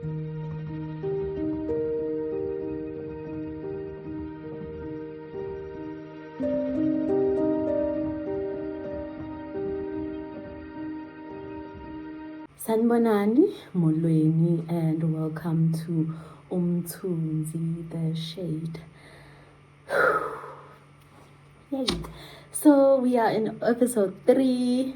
Sanibonani, molweni, and welcome to Umthunzi, the shade. Yay. So we are in episode 3.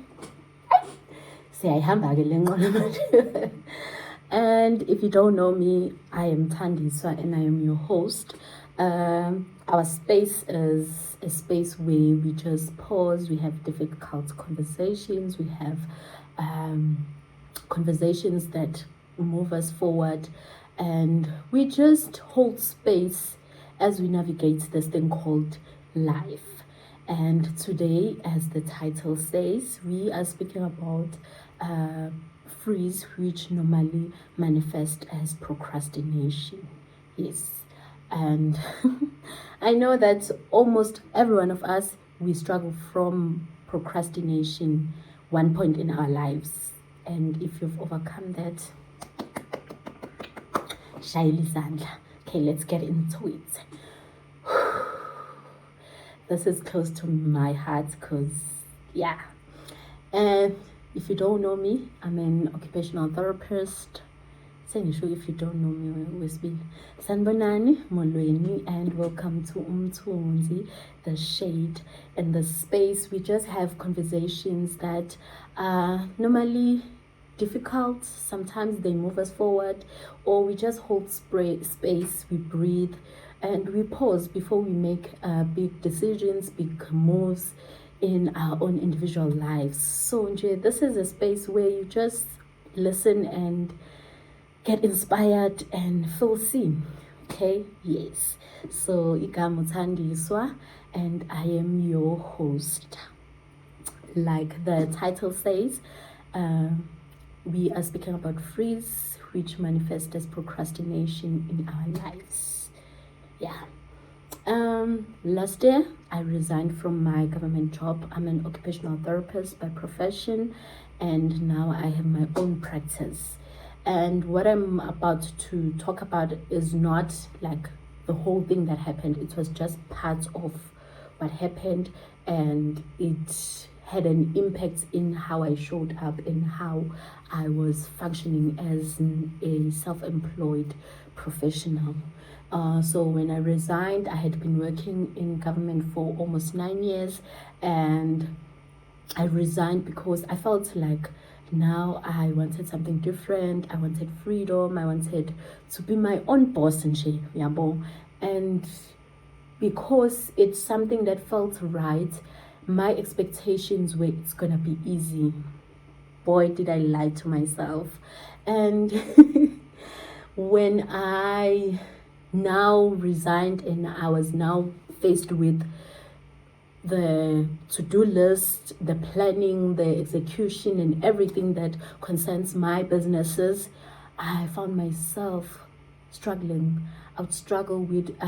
And if you don't know me, I am Thandiswa and I am your host. Our space is a space where we just pause, we have difficult conversations, we have conversations that move us forward, and we just hold space as we navigate this thing called life. And today, as the title says, we are speaking about freeze, which normally manifest as procrastination. Yes. And I know that almost every one of us, we struggle from procrastination one point in our lives. And if you've overcome that, shayeli zandla. Okay, let's get into it. This is close to my heart because, yeah. And if you don't know me, I'm an occupational therapist. If you don't know me, always be Sanibonani, molweni, and welcome to Umthunzi, the shade. In the space, we just have conversations that are normally difficult. Sometimes they move us forward, or we just hold space, we breathe, and we pause before we make big decisions, big moves in our own individual lives. So this is a space where you just listen and get inspired and feel seen. Okay, yes. So igama Thandiswa, and I am your host. Like the title says, we are speaking about freeze, which manifests as procrastination in our lives. Yeah. Last year I resigned from my government job. I'm an occupational therapist by profession, and now I have my own practice. And what I'm about to talk about is not like the whole thing that happened. It was just part of what happened, and it had an impact in how I showed up and how I was functioning as a self-employed professional. So when I resigned, I had been working in government for almost 9 years, and I resigned because I felt like now I wanted something different. I wanted freedom. I wanted to be my own boss and shit. And because it's something that felt right, my expectations were it's gonna be easy. Boy, did I lie to myself. And when I now resigned and I was now faced with the to-do list, the planning, the execution, and everything that concerns my businesses, I found myself struggling. I would struggle with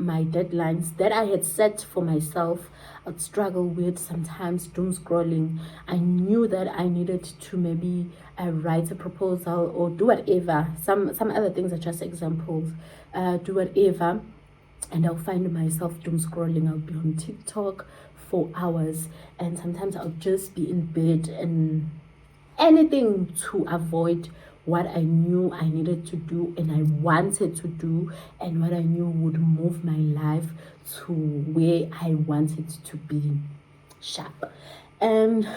my deadlines that I had set for myself. I would struggle with sometimes doom scrolling. I knew that I needed to maybe write a proposal or do whatever. Some other things are just examples. Do whatever. And I'll find myself doom scrolling. I'll be on TikTok for hours, and sometimes I'll just be in bed and anything to avoid what I knew I needed to do and I wanted to do, and what I knew would move my life to where I wanted to be sharp. And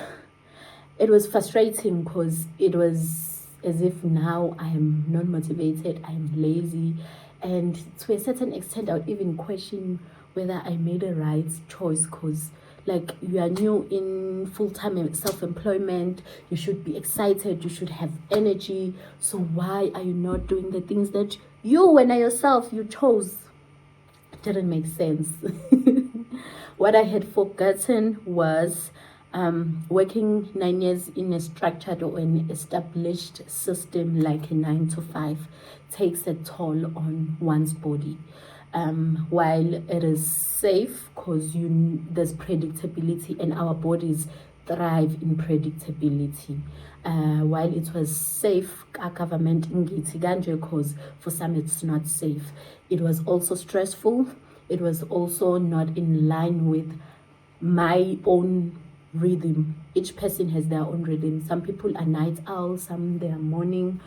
it was frustrating because it was as if now I am not motivated, I am lazy. And to a certain extent, I would even question whether I made a right choice, because like you are new in full-time self-employment, you should be excited, you should have energy. So why are you not doing the things that you and yourself you chose? It didn't make sense. What I had forgotten was working 9 years in a structured or an established system like a 9 to 5 takes a toll on one's body. While it is safe because there's predictability, and our bodies thrive in predictability. While it was safe, our government because for some it's not safe. It was also stressful. It was also not in line with my own rhythm. Each person has their own rhythm. Some people are night owls, some they are morning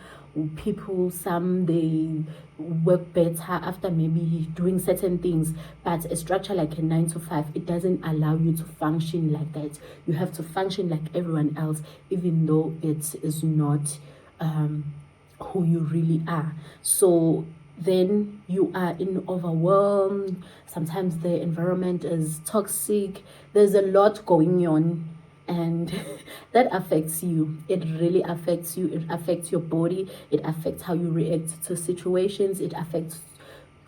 people, some they work better after maybe doing certain things. But a structure like a 9 to 5, it doesn't allow you to function like that. You have to function like everyone else, even though it is not who you really are. So then you are in overwhelm. Sometimes the environment is toxic. There's a lot going on, and that affects you. It really affects you. It affects your body. It affects how you react to situations. It affects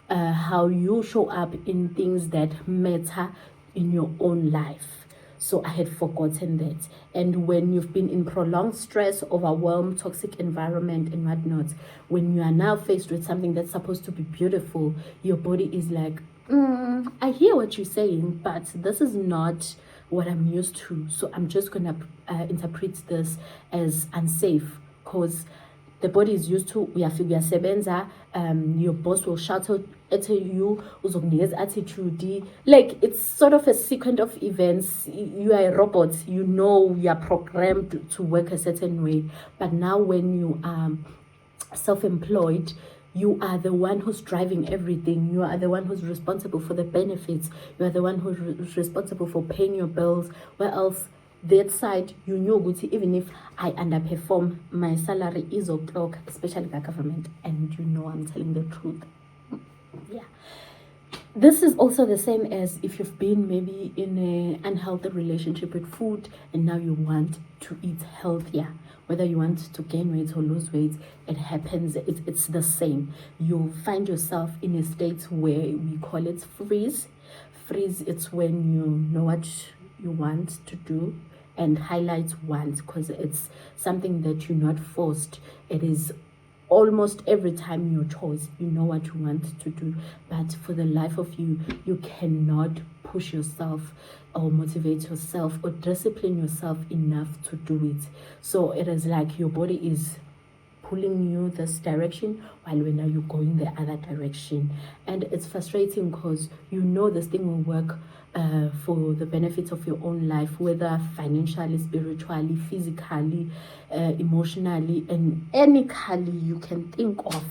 how you show up in things that matter in your own life. So I had forgotten that. And when you've been in prolonged stress, overwhelm, toxic environment and whatnot, when you are now faced with something that's supposed to be beautiful, your body is like, I hear what you're saying, but this is not what I'm used to. So I'm just gonna interpret this as unsafe, because the body is used to uyasebenza, your boss will shout out at you, uzokunikeza attitude. Like, it's sort of a sequence of events. You are a robot, you know, you are programmed to work a certain way. But now when you are self-employed, you are the one who's driving everything. You are the one who's responsible for the benefits. You are the one who's responsible for paying your bills. Where else, that side, you know, even if I underperform, my salary is o'clock, especially the government, and you know I'm telling the truth. Yeah. This is also the same as if you've been maybe in an unhealthy relationship with food, and now you want to eat healthier. Whether you want to gain weight or lose weight, it happens. It's the same. You find yourself in a state where we call it freeze. Freeze, it's when you know what you want to do, and highlight want, because it's something that you're not forced. It is almost every time your choice. You know what you want to do, but for the life of you, you cannot push yourself or motivate yourself or discipline yourself enough to do it. So it is like your body is pulling you this direction while when are you going the other direction. And it's frustrating because you know this thing will work for the benefit of your own life, whether financially, spiritually, physically, emotionally, and any color you can think of,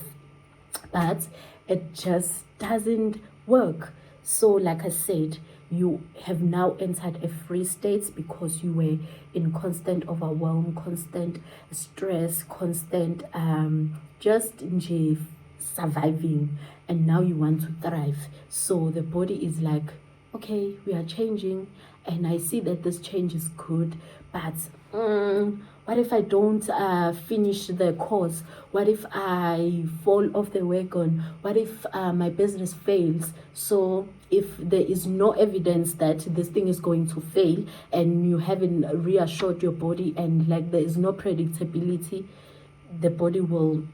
but it just doesn't work. So like I said, you have now entered a free state because you were in constant overwhelm, constant stress, constant just surviving, and now you want to thrive. So the body is like, okay, we are changing, and I see that this change is good, but what if I don't finish the course? What if I fall off the wagon? What if my business fails? So if there is no evidence that this thing is going to fail, and you haven't reassured your body, and like there is no predictability, the body will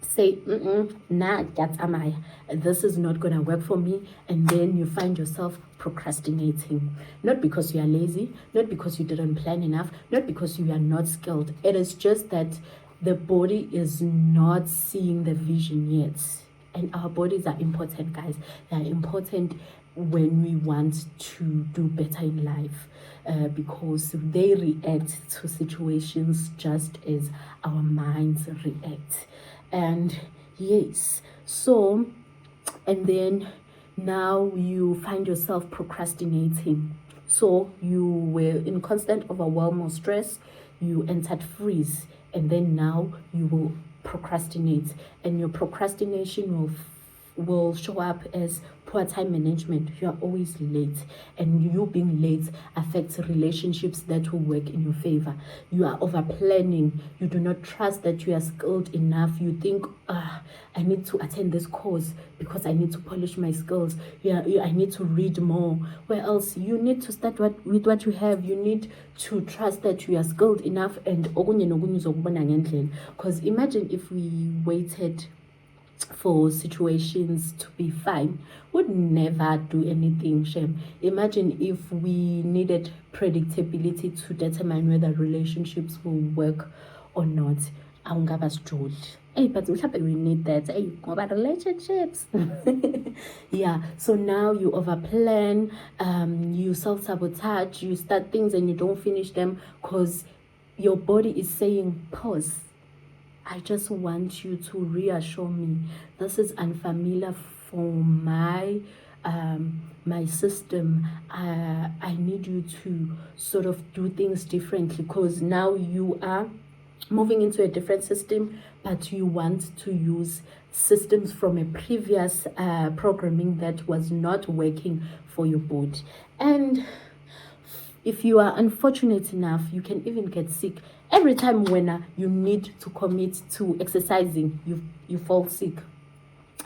say, nah, this is not gonna work for me. And then you find yourself procrastinating, not because you are lazy, not because you didn't plan enough, not because you are not skilled. It is just that the body is not seeing the vision yet. And our bodies are important, guys. They are important when we want to do better in life, because they react to situations just as our minds react. And yes, so, and then now you find yourself procrastinating. So you were in constant overwhelm or stress, you entered freeze, and then now you will procrastinate, and your procrastination will show up as poor time management. You are always late, and you being late affects relationships that will work in your favor. You are over planning. You do not trust that you are skilled enough. You think, I need to attend this course because I need to polish my skills. I need to read more. Where else, you need to start with what you have. You need to trust that you are skilled enough, and because imagine if we waited for situations to be fine, would never do anything. Shame. Imagine if we needed predictability to determine whether relationships will work or not. Hey, but we need that. Hey, about relationships. Yeah. So now you overplan, you self-sabotage, you start things and you don't finish them because your body is saying pause. I just want you to reassure me. This is unfamiliar for my system. I need you to sort of do things differently because now you are moving into a different system, but you want to use systems from a previous programming that was not working for your body. And if you are unfortunate enough, you can even get sick. Every time when you need to commit to exercising, you fall sick.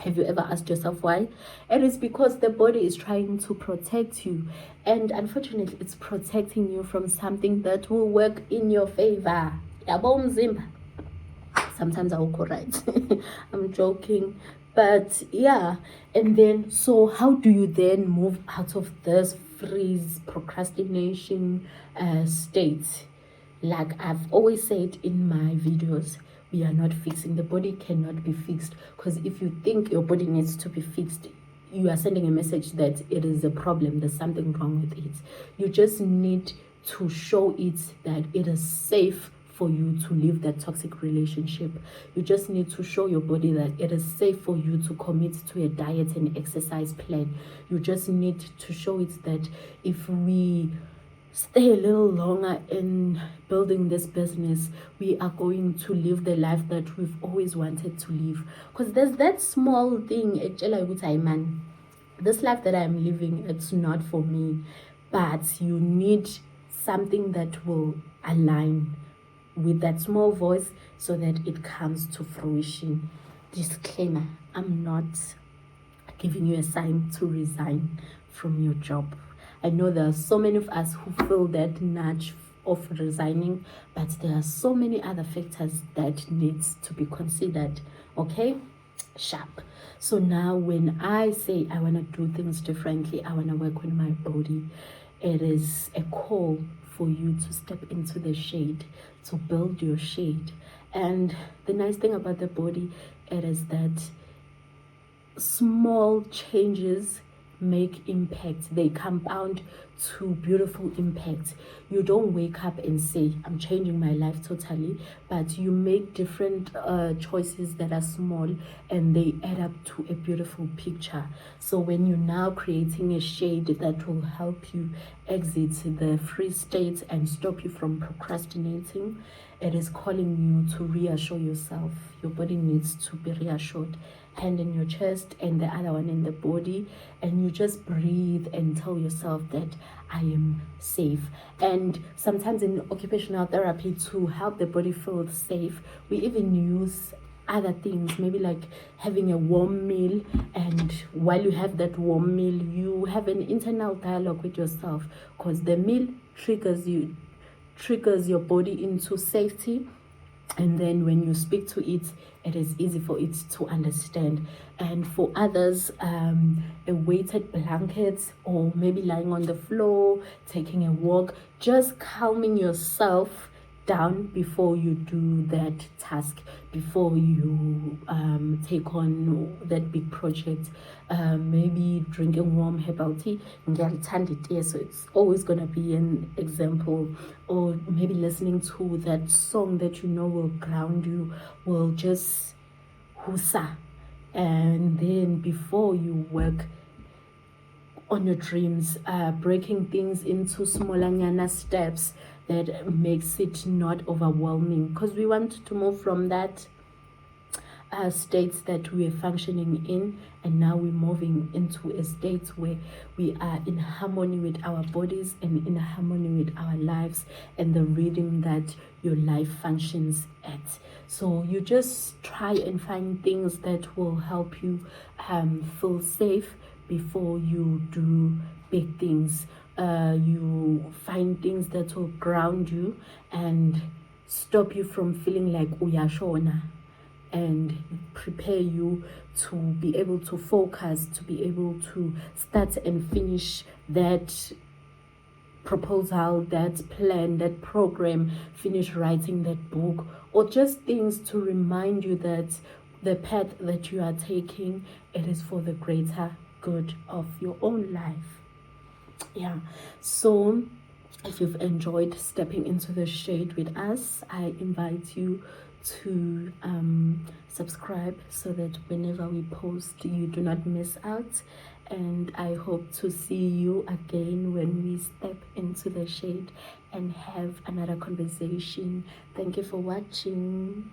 Have you ever asked yourself why? It is because the body is trying to protect you, and unfortunately it's protecting you from something that will work in your favor. Sometimes I will correct. I'm joking, but yeah. And then, so how do you then move out of this freeze procrastination state? Like I've always said in my videos, we are not fixing. The body cannot be fixed, because if you think your body needs to be fixed, you are sending a message that it is a problem, there's something wrong with it. You just need to show it that it is safe for you to leave that toxic relationship. You just need to show your body that it is safe for you to commit to a diet and exercise plan. You just need to show it that if we stay a little longer in building this business, we are going to live the life that we've always wanted to live. Because there's that small thing, man, this life that I'm living, it's not for me. But you need something that will align with that small voice so that it comes to fruition. Disclaimer, I'm not giving you a sign to resign from your job. I know there are so many of us who feel that nudge of resigning, but there are so many other factors that needs to be considered. Okay, sharp. So now when I say I want to do things differently, I want to work on my body, it is a call for you to step into the shade, to build your shade. And the nice thing about the body, it is that small changes make impact. They compound to beautiful impact. You don't wake up and say, I'm changing my life totally, but you make different choices that are small and they add up to a beautiful picture. So when you're now creating a shade that will help you exit the free state and stop you from procrastinating, it is calling you to reassure yourself. Your body needs to be reassured. Hand in your chest and the other one in the body, and you just breathe and tell yourself that I am safe. And sometimes in occupational therapy, to help the body feel safe, we even use other things, maybe like having a warm meal, and while you have that warm meal, you have an internal dialogue with yourself, because the meal triggers your body into safety. And then when you speak to it, it is easy for it to understand. And for others, a weighted blanket, or maybe lying on the floor, taking a walk, just calming yourself down before you do that task, before you take on that big project. Maybe drinking warm herbal tea, so it's always gonna be an example. Or maybe listening to that song that you know will ground you, will just husa. And then before you work on your dreams, breaking things into smaller steps that makes it not overwhelming, because we want to move from that states that we are functioning in, and now we're moving into a state where we are in harmony with our bodies and in harmony with our lives and the rhythm that your life functions at. So you just try and find things that will help you feel safe before you do big things. You find things that will ground you and stop you from feeling like uyashona and prepare you to be able to focus, to be able to start and finish that proposal, that plan, that program, finish writing that book, or just things to remind you that the path that you are taking, it is for the greater good of your own life. Yeah, so if you've enjoyed stepping into the shade with us, I invite you to subscribe so that whenever we post, you do not miss out. And I hope to see you again when we step into the shade and have another conversation. Thank you for watching.